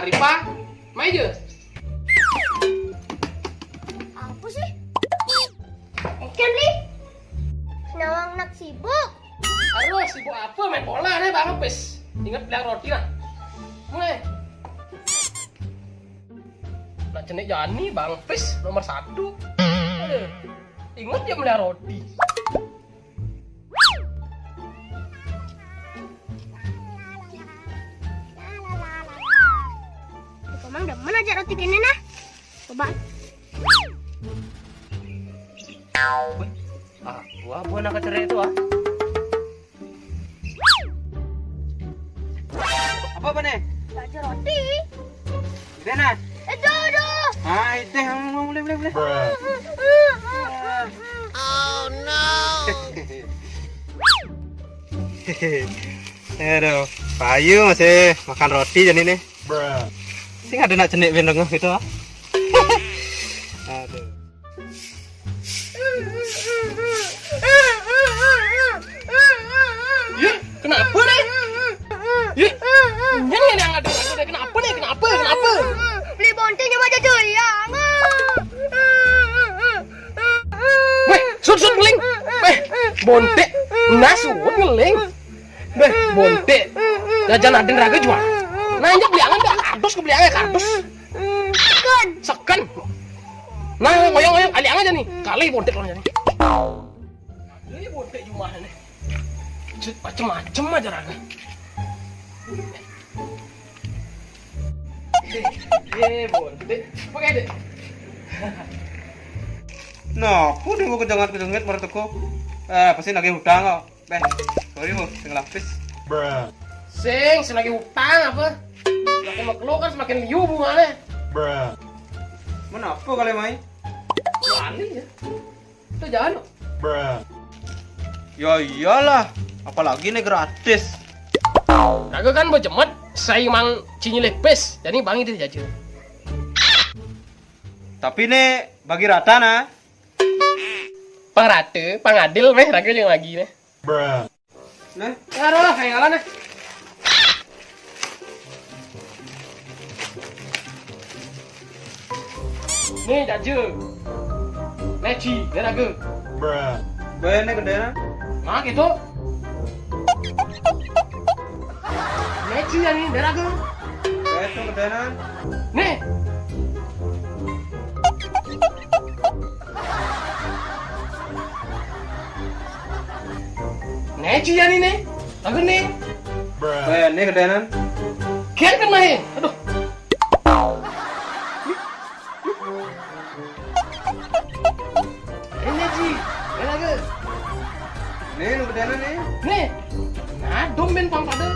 Ripa, main aja. Apa sih? Ikan nih. Nawang nak sibuk. Aduh, sibuk apa main bola nih Bang Pes. Ingat bilang roti lah. Mulai. Nak cenik Jani Bang Pes nomor 1. Aduh, ingat dia melihara roti. Emang demen aja roti gini nah. Coba. Wah, buah nak cerai itu ah. Apa nih? Aja roti. Ini nah. Aduh. Ah, itu boleh. Oh no. Aduh, Bayu masih makan roti jadi nih. Sing ada nak cenik bendeng gitu ah. Aduh. Yih, kenapa nih? Yih, yang ada aku deh kenapa nih? Kenapa? Beli bontenya aja doyang. Weh, sud ngeling. Weh, bontek. Nasud ngeling. Weh, bontek. Jajan Aden raga jual. Nah, injak beliangan dah kardus kardus. Seken. Nah, ngoyong aliang aja nih. Kali bontek orangnya nih. Ini bontek cuma nih. Macem-macem aja raga. Bontek. Pakai deh. Nah, aku nih mau kejengat martuku. Pasti nagih hutang kok. Sorry mo, tinggal lapis. Sing lagi hutang apa? Semakin makhluk kan semakin liu bunganya. Mana apa kalian main? Wali ya. Itu jangan. Ya iyalah, apalagi nih gratis. Raga kan berjemet, saya mang cinyi lepes, jadi bang itu jajan. Tapi nih bagi rata nah. Pangrate, pangadil meh raga yang lagi nih. Nah, Aduh, kayak ngalah nih. Nih jajan. Neci, dia raga. bayar nih gede nah. Nah gitu. Neci ya nih, dia raga. Bayar tuh gede nah. Nih. Neci ya nih. Raga nih. Bayar nih gede nah. Kian kan main. Aduh. Ini Neci, dia raga. Nih lu gede nah nih. Nih. Nah, domen pang pada.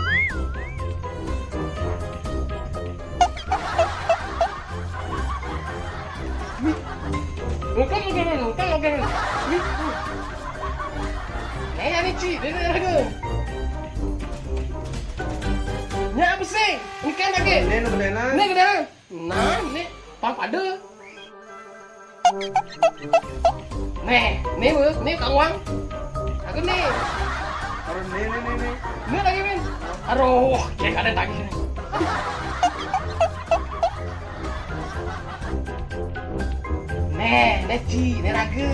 Bukan. Nih, ini Ci, dia raga. Nih apa sih? Ini kan lagi. Nih lu gede nah. Nih gede. Nah, ini pang pada. Nih Kang Wang. Aku nih. Taruh nih. Nih lagi Min. Aduh, kayak ada lagi nih. Ci, nih raga.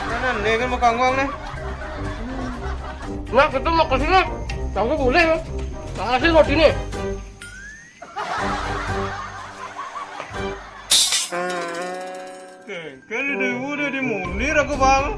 Nah, nih kan mau kangkong nih. Nah, kita mau kasih nak. Kamu boleh ya. Kasih roti nih. Kan udah di munir aku bang.